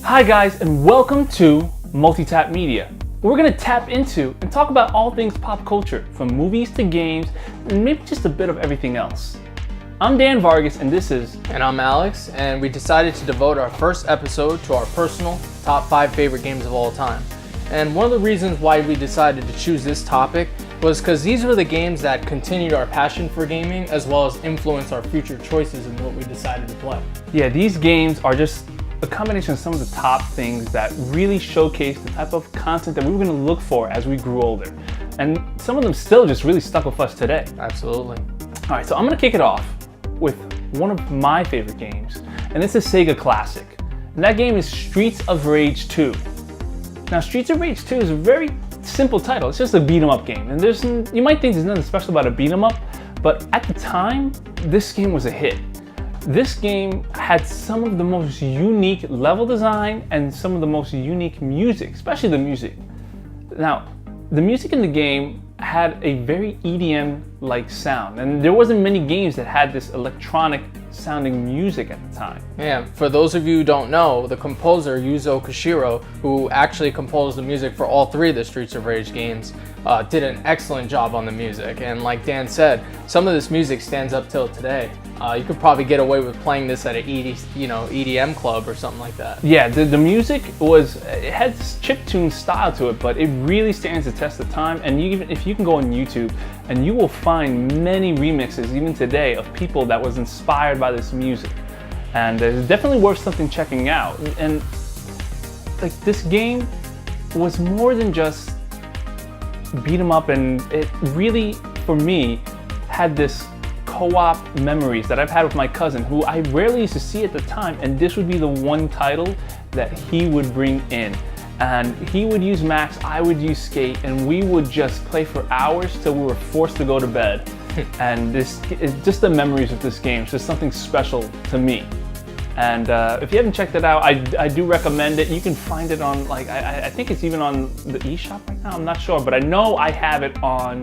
Hi guys, and welcome to Multitap Media. We're going to tap into and talk about all things pop culture, from movies to games, and maybe just a bit of everything else. I'm Dan Vargas, and this is... And I'm Alex, and we decided to devote our first episode to our personal top 5 favorite games of all time. And one of the reasons why we decided to choose this topic was because these were the games that continued our passion for gaming, as well as influenced our future choices in what we decided to play. Yeah, these games are just a combination of some of the top things that really showcase the type of content that we were going to look for as we grew older. And some of them still just really stuck with us today. Absolutely. All right, so I'm going to kick it off with one of my favorite games, and it's a Sega classic. And that game is Streets of Rage 2. Now, Streets of Rage 2 is a very simple title. It's just a beat 'em up game. And you might think there's nothing special about a beat 'em up, but at the time, this game was a hit. This game had some of the most unique level design and some of the most unique music, especially the music. Now, the music in the game had a very EDM-like sound, and there wasn't many games that had this electronic sounding music at the time. Yeah, for those of you who don't know, the composer Yuzo Koshiro, who actually composed the music for all 3 of the Streets of Rage games, did an excellent job on the music. And like Dan said, some of this music stands up till today. You could probably get away with playing this at an EDM club or something like that. Yeah, the music it had chiptune style to it, but it really stands the test of time. And if you can go on YouTube, and you will find many remixes even today of people that was inspired by this music. And it's definitely worth something checking out. And like, this game was more than just beat 'em up, and it really, for me, had this co-op memories that I've had with my cousin, who I rarely used to see at the time, and this would be the one title that he would bring in. And he would use Max, I would use Skate, and we would just play for hours till we were forced to go to bed. And this is just the memories of this game. It's just something special to me. And if you haven't checked it out, I do recommend it. You can find it on, like, I think it's even on the eShop right now. I'm not sure, but I know I have it on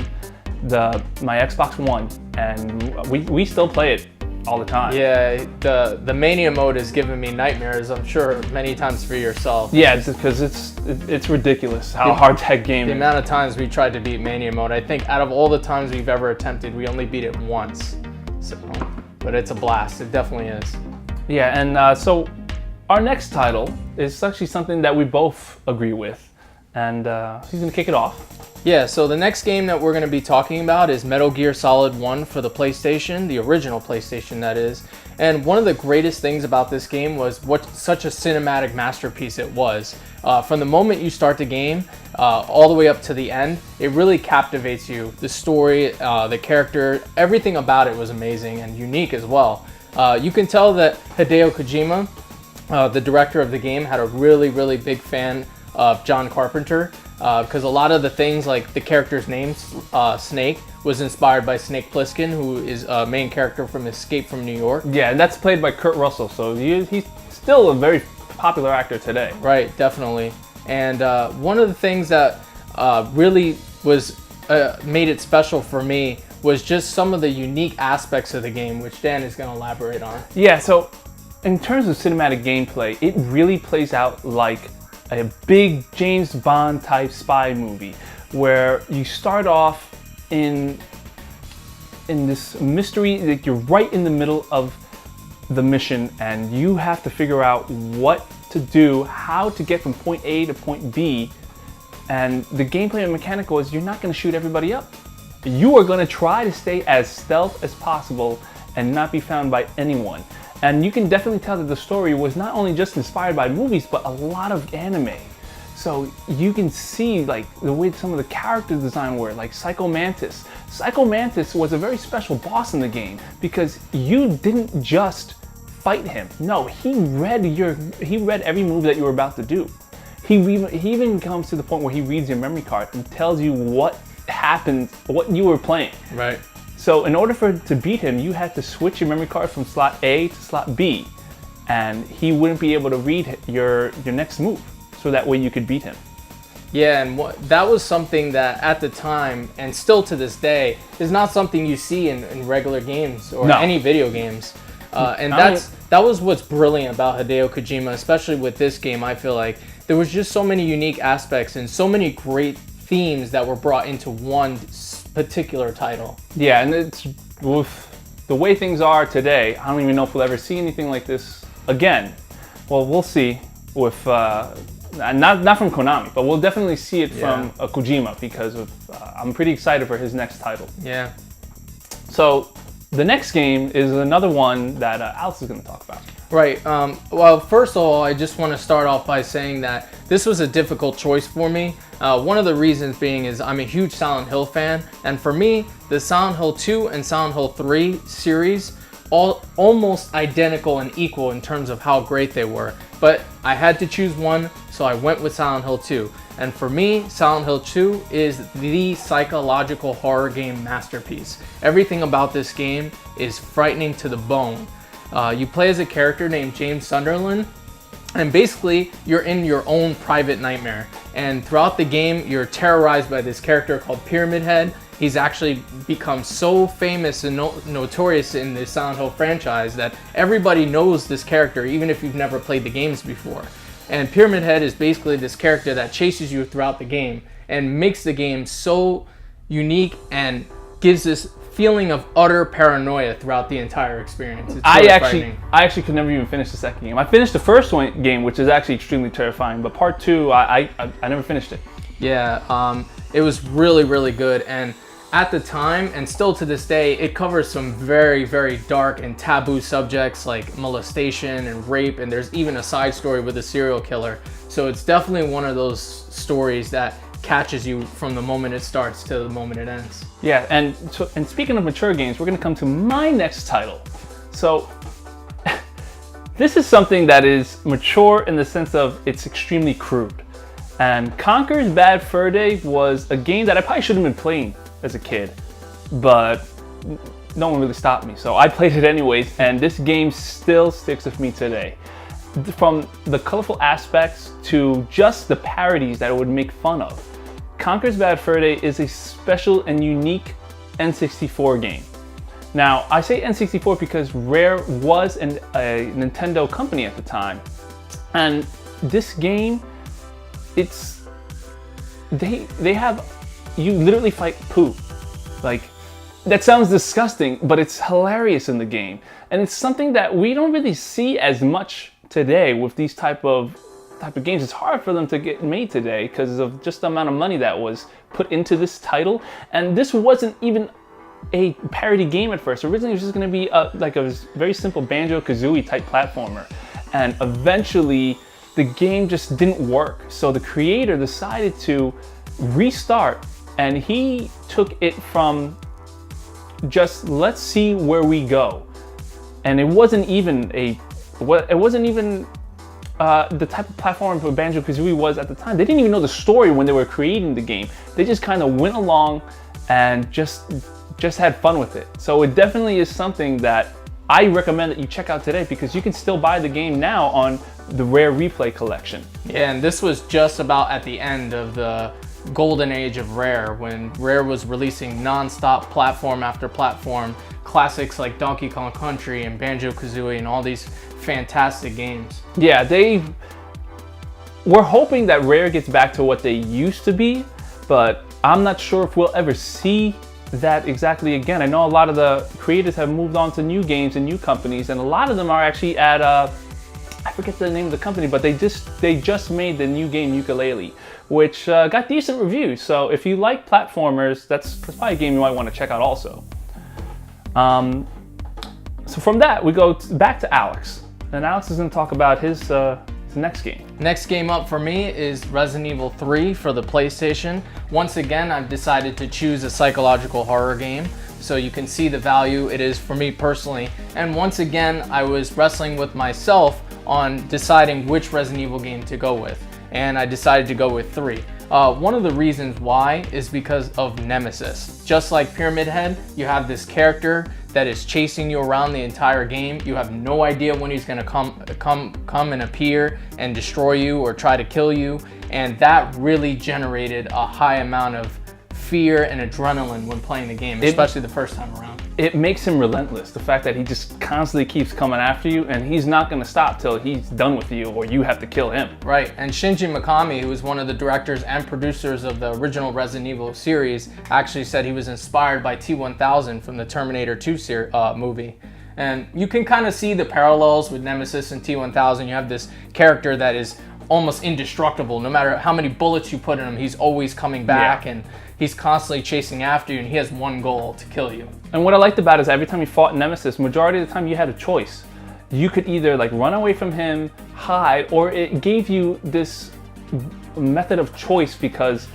my Xbox One, and we still play it all the time. Yeah, the Mania mode has given me nightmares, I'm sure, many times for yourself. Yeah, because it's ridiculous how hard that game is. The amount of times we tried to beat Mania mode, I think out of all the times we've ever attempted, we only beat it once. So, but it's a blast, it definitely is. Yeah, and so our next title is actually something that we both agree with, and he's gonna kick it off. Yeah, so the next game that we're going to be talking about is Metal Gear Solid 1 for the PlayStation, the original PlayStation that is. And one of the greatest things about this game was what such a cinematic masterpiece it was. From the moment you start the game all the way up to the end, it really captivates you. The story, the character, everything about it was amazing and unique as well. You can tell that Hideo Kojima, the director of the game, had a really, really big fan of John Carpenter. Because a lot of the things, like the character's name, Snake, was inspired by Snake Plissken, who is a main character from Escape from New York. Yeah, and that's played by Kurt Russell, so he's still a very popular actor today. Right, definitely. And one of the things that really was made it special for me was just some of the unique aspects of the game, which Dan is going to elaborate on. Yeah, so in terms of cinematic gameplay, it really plays out like a big James Bond type spy movie, where you start off in this mystery, like you're right in the middle of the mission, and you have to figure out what to do, how to get from point A to point B. And the gameplay and mechanical is you're not going to shoot everybody up. You are going to try to stay as stealth as possible and not be found by anyone. And you can definitely tell that the story was not only just inspired by movies, but a lot of anime. So you can see like the way some of the character design were, like Psycho Mantis. Psycho Mantis was a very special boss in the game because you didn't just fight him. No, he read every move that you were about to do. He even comes to the point where he reads your memory card and tells you what happened, what you were playing. Right. So in order to beat him, you had to switch your memory card from slot A to slot B, and he wouldn't be able to read your next move, so that way you could beat him. Yeah, and that was something that at the time, and still to this day, is not something you see in regular games or any video games. And that was what's brilliant about Hideo Kojima, especially with this game. I feel like there was just so many unique aspects and so many great themes that were brought into one particular title. Yeah, and it's with the way things are today, I don't even know if we'll ever see anything like this again. Well, we'll see with not from Konami, but we'll definitely see it from Kojima, because of I'm pretty excited for his next title. Yeah. So the next game is another one that Alex is going to talk about. Right. Well, first of all, I just want to start off by saying that this was a difficult choice for me. One of the reasons being is I'm a huge Silent Hill fan, and for me, the Silent Hill 2 and Silent Hill 3 series all almost identical and equal in terms of how great they were. But I had to choose one, so I went with Silent Hill 2. And for me, Silent Hill 2 is the psychological horror game masterpiece. Everything about this game is frightening to the bone. You play as a character named James Sunderland, and basically you're in your own private nightmare. And throughout the game, you're terrorized by this character called Pyramid Head. He's actually become so famous and notorious in the Silent Hill franchise that everybody knows this character, even if you've never played the games before. And Pyramid Head is basically this character that chases you throughout the game and makes the game so unique and gives this feeling of utter paranoia throughout the entire experience. It's I actually could never even finish the second game. I finished the first game, which is actually extremely terrifying, but part 2, I never finished it. Yeah, it was really, really good. And at the time, and still to this day, it covers some very, very dark and taboo subjects like molestation and rape, and there's even a side story with a serial killer. So it's definitely one of those stories that catches you from the moment it starts to the moment it ends. Yeah, and speaking of mature games, we're going to come to my next title. So this is something that is mature in the sense of it's extremely crude. And Conker's Bad Fur Day was a game that I probably shouldn't have been playing as a kid, but no one really stopped me, so I played it anyways, and this game still sticks with me today. From the colorful aspects to just the parodies that it would make fun of, Conker's Bad Fur Day is a special and unique N64 game. Now, I say N64 because Rare was a Nintendo company at the time, and this game, they have, you literally fight poo. Like, that sounds disgusting, but it's hilarious in the game. And it's something that we don't really see as much today with these type of games. It's hard for them to get made today because of just the amount of money that was put into this title. And this wasn't even a parody game at first. Originally, it was just going to be like a very simple Banjo-Kazooie type platformer. And eventually, the game just didn't work. So the creator decided to restart, and he took it from just let's see where we go. And it wasn't even the type of platform for Banjo-Kazooie was at the time. They didn't even know the story when they were creating the game. They just kind of went along and just had fun with it. So it definitely is something that I recommend that you check out today, because you can still buy the game now on the Rare Replay collection. Yeah, and this was just about at the end of the golden age of Rare, when Rare was releasing non-stop platform after platform classics like Donkey Kong Country and Banjo-Kazooie and all these fantastic games. Yeah, we're hoping that Rare gets back to what they used to be, but I'm not sure if we'll ever see that exactly again. I know a lot of the creators have moved on to new games and new companies, and a lot of them are actually at I forget the name of the company, but they just made the new game Yooka-Laylee, which got decent reviews. So if you like platformers, that's probably a game you might want to check out also. So from that, we go back to Alex, and Alex is going to talk about his next game. Next game up for me is Resident Evil 3 for the PlayStation. Once again, I've decided to choose a psychological horror game, so you can see the value it is for me personally. And once again, I was wrestling with myself on deciding which Resident Evil game to go with, and I decided to go with 3. One of the reasons why is because of Nemesis. Just like Pyramid Head, you have this character that is chasing you around the entire game. You have no idea when he's gonna come and appear and destroy you or try to kill you, and that really generated a high amount of fear and adrenaline when playing the game, especially the first time around. it makes him relentless. The fact that he just constantly keeps coming after you, and he's not going to stop till he's done with you or you have to kill him. Right, and Shinji Mikami, who was one of the directors and producers of the original Resident Evil series, actually said he was inspired by T-1000 from the Terminator 2 movie. And you can kind of see the parallels with Nemesis and T-1000. You have this character that is almost indestructible. No matter how many bullets you put in him, he's always coming back, and he's constantly chasing after you, and he has one goal: to kill you. And what I liked about it is every time you fought Nemesis, majority of the time you had a choice. You could either like run away from him, hide, or it gave you this method of choice because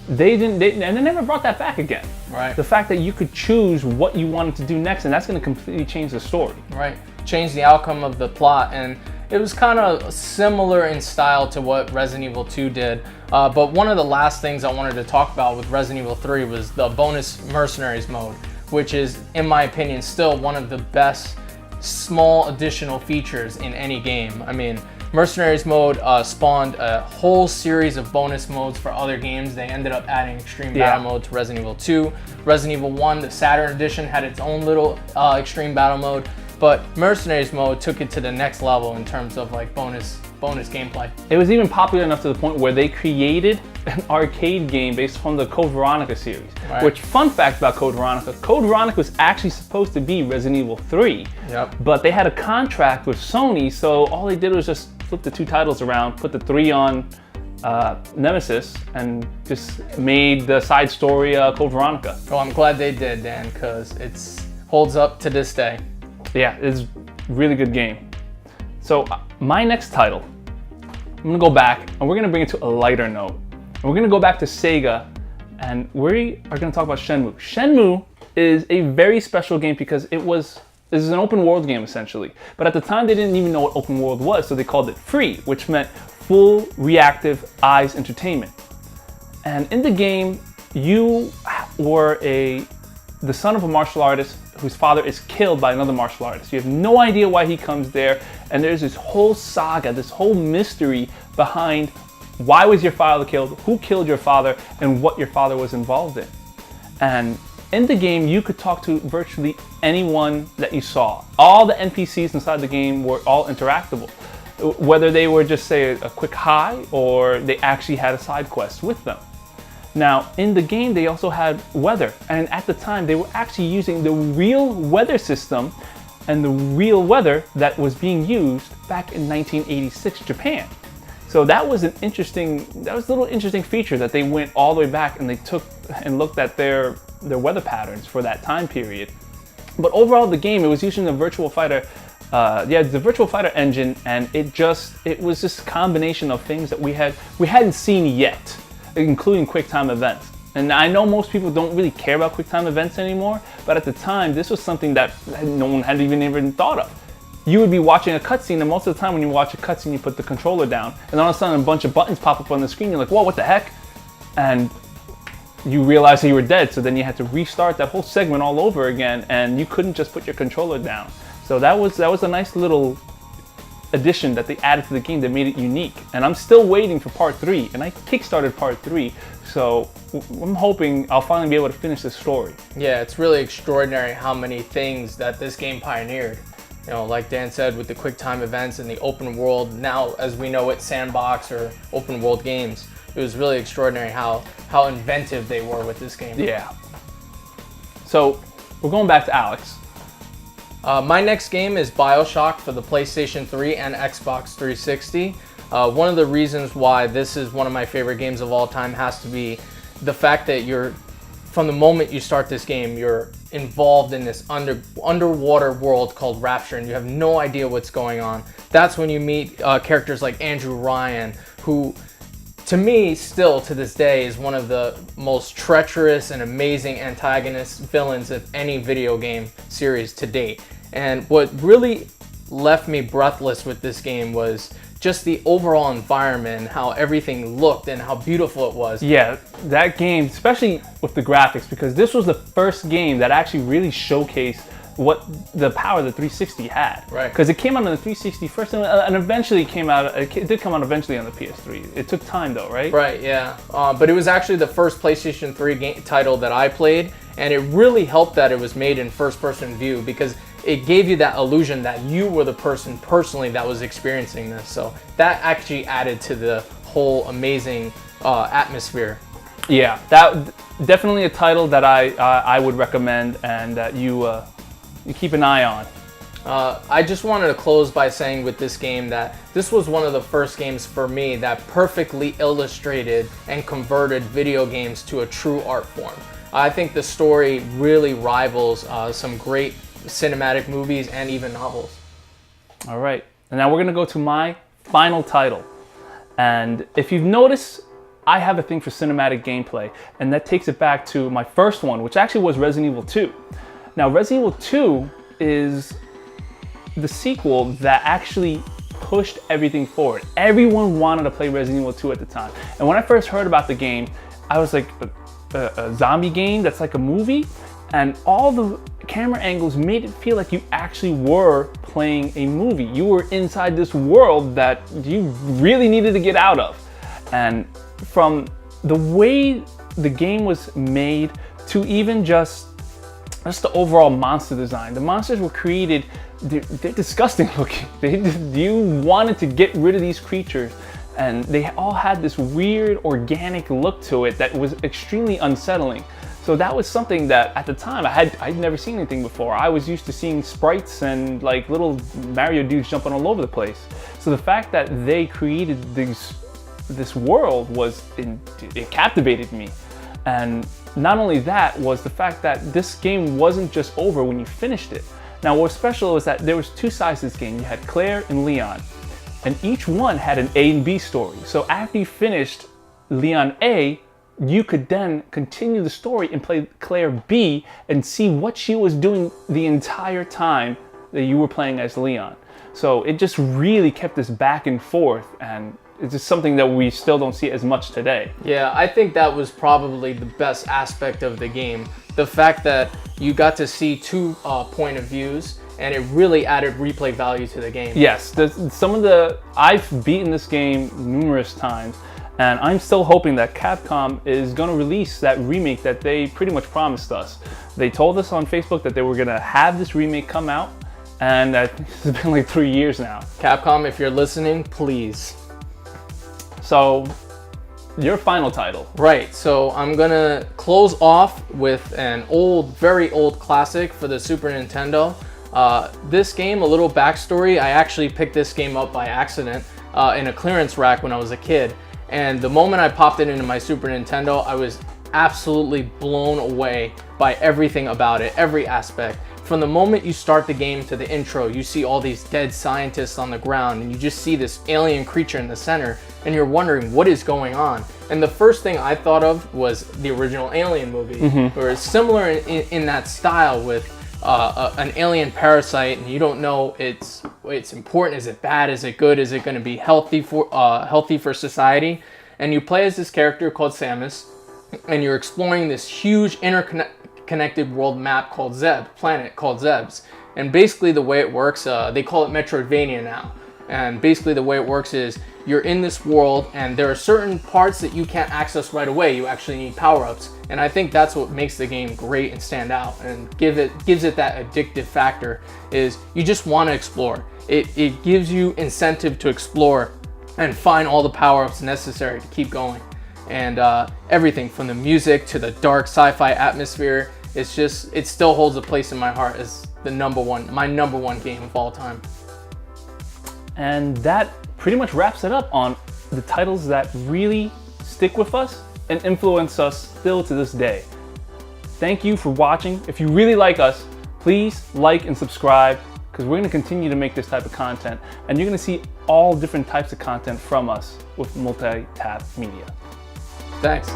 and they never brought that back again. Right. The fact that you could choose what you wanted to do next, and that's going to completely change the story. Right. Change the outcome of the plot, and it was kind of similar in style to what Resident Evil 2 did. But one of the last things I wanted to talk about with Resident Evil 3 was the bonus Mercenaries mode, which is, in my opinion, still one of the best small additional features in any game. I mean, Mercenaries mode spawned a whole series of bonus modes for other games. They ended up adding Extreme Battle Mode to Resident Evil 2. Resident Evil 1, the Saturn edition, had its own little Extreme Battle Mode. But Mercenaries mode took it to the next level in terms of like bonus gameplay. It was even popular enough to the point where they created an arcade game based from the Code Veronica series. Right. Which, fun fact about Code Veronica was actually supposed to be Resident Evil 3. Yep. But they had a contract with Sony, so all they did was just flip the two titles around, put the 3 on Nemesis, and just made the side story Code Veronica. Well, I'm glad they did, Dan, because it holds up to this day. Yeah, it's a really good game. So my next title, I'm gonna go back and we're gonna bring it to a lighter note. And we're gonna go back to Sega, and we are gonna talk about Shenmue. Shenmue is a very special game because this is an open world game essentially. But at the time they didn't even know what open world was, so they called it free, which meant full reactive eyes entertainment. And in the game, you were the son of a martial artist whose father is killed by another martial artist. You have no idea why he comes there, and there's this whole saga, this whole mystery behind why was your father killed, who killed your father, and what your father was involved in. And in the game, you could talk to virtually anyone that you saw. All the NPCs inside the game were all interactable, whether they were just, say, a quick hi, or they actually had a side quest with them. Now, in the game, they also had weather, and at the time, they were actually using the real weather system and the real weather that was being used back in 1986 Japan. So that was a little interesting feature that they went all the way back and they took and looked at their weather patterns for that time period. But overall, the game, it was using the Virtua Fighter, the Virtua Fighter engine, and it was just a combination of things that we hadn't seen yet, including QuickTime events. And I know most people don't really care about QuickTime events anymore, but at the time, this was something that no one had even thought of. You would be watching a cutscene, and most of the time when you watch a cutscene, you put the controller down, and all of a sudden a bunch of buttons pop up on the screen. You're like, whoa, what the heck? And you realize that you were dead, so then you had to restart that whole segment all over again, and you couldn't just put your controller down. So that was a nice little addition that they added to the game that made it unique. And I'm still waiting for part 3, and I kickstarted part 3, so I'm hoping I'll finally be able to finish this story. Yeah, it's really extraordinary how many things that this game pioneered. You know, like Dan said, with the QuickTime events and the open world, now as we know it, sandbox or open world games. It was really extraordinary how inventive they were with this game. Yeah. So we're going back to Alex. My next game is BioShock for the PlayStation 3 and Xbox 360. One of the reasons why this is one of my favorite games of all time has to be the fact that from the moment you start this game, you're involved in this underwater world called Rapture, and you have no idea what's going on. That's when you meet characters like Andrew Ryan, who to me, still to this day, is one of the most treacherous and amazing antagonist villains of any video game series to date. And what really left me breathless with this game was just the overall environment, how everything looked and how beautiful it was. Yeah, that game, especially with the graphics, because this was the first game that actually really showcased what the power the 360 had. Right. Because it came out on the 360 first, and eventually came out. It did come out eventually on the PS3. It took time though, right? Right, yeah. But it was actually the first PlayStation 3 title that I played, and it really helped that it was made in first-person view, because it gave you that illusion that you were the person personally that was experiencing this. So that actually added to the whole amazing atmosphere. Yeah, that definitely a title that I would recommend, and that you keep an eye on. I just wanted to close by saying with this game that this was one of the first games for me that perfectly illustrated and converted video games to a true art form. I think the story really rivals some great cinematic movies and even novels. All right, and now we're gonna go to my final title. And if you've noticed, I have a thing for cinematic gameplay, and that takes it back to my first one, which actually was Resident Evil 2. Now, Resident Evil 2 is the sequel that actually pushed everything forward. Everyone wanted to play Resident Evil 2 at the time. And when I first heard about the game, I was like, a zombie game that's like a movie? And all the camera angles made it feel like you actually were playing a movie. You were inside this world that you really needed to get out of. And from the way the game was made to even just the overall monster design. The monsters were created, they're disgusting looking. You wanted to get rid of these creatures, and they all had this weird organic look to it that was extremely unsettling. So that was something that at the time I'd never seen anything before. I was used to seeing sprites and like little Mario dudes jumping all over the place. So the fact that they created this world it captivated me. And not only that was the fact that this game wasn't just over when you finished it. Now what's special is that there was two sides to this game. You had Claire and Leon, and each one had an A and B story. So after you finished Leon A, you could then continue the story and play Claire B and see what she was doing the entire time that you were playing as Leon. So it just really kept this back and forth, and it's just something that we still don't see as much today. Yeah, I think that was probably the best aspect of the game. The fact that you got to see two point of views, and it really added replay value to the game. Yes, I've beaten this game numerous times, and I'm still hoping that Capcom is going to release that remake that they pretty much promised us. They told us on Facebook that they were going to have this remake come out, and it's been like 3 years now. Capcom, if you're listening, please. So, your final title. Right, so I'm gonna close off with an very old classic for the Super Nintendo. This game, a little backstory, I actually picked this game up by accident in a clearance rack when I was a kid. And the moment I popped it into my Super Nintendo, I was absolutely blown away by everything about it, every aspect. From the moment you start the game to the intro, you see all these dead scientists on the ground, and you just see this alien creature in the center, and you're wondering what is going on. And the first thing I thought of was the original Alien movie, where it's similar in that style with an alien parasite, and you don't know it's important. Is it bad? Is it good? Is it going to be healthy for society? And you play as this character called Samus, and you're exploring this huge interconnected world map called planet called Zebes. And basically the way it works, they call it Metroidvania now. And basically the way it works is you're in this world, and there are certain parts that you can't access right away. You actually need power-ups. And I think that's what makes the game great and stand out and gives it that addictive factor, is you just want to explore. It gives you incentive to explore and find all the power-ups necessary to keep going. And everything from the music to the dark sci-fi atmosphere, it still holds a place in my heart as my number one game of all time. And that pretty much wraps it up on the titles that really stick with us and influence us still to this day. Thank you for watching. If you really like us, please like and subscribe, because we're going to continue to make this type of content, and you're going to see all different types of content from us with Multi-Tap Media. Thanks.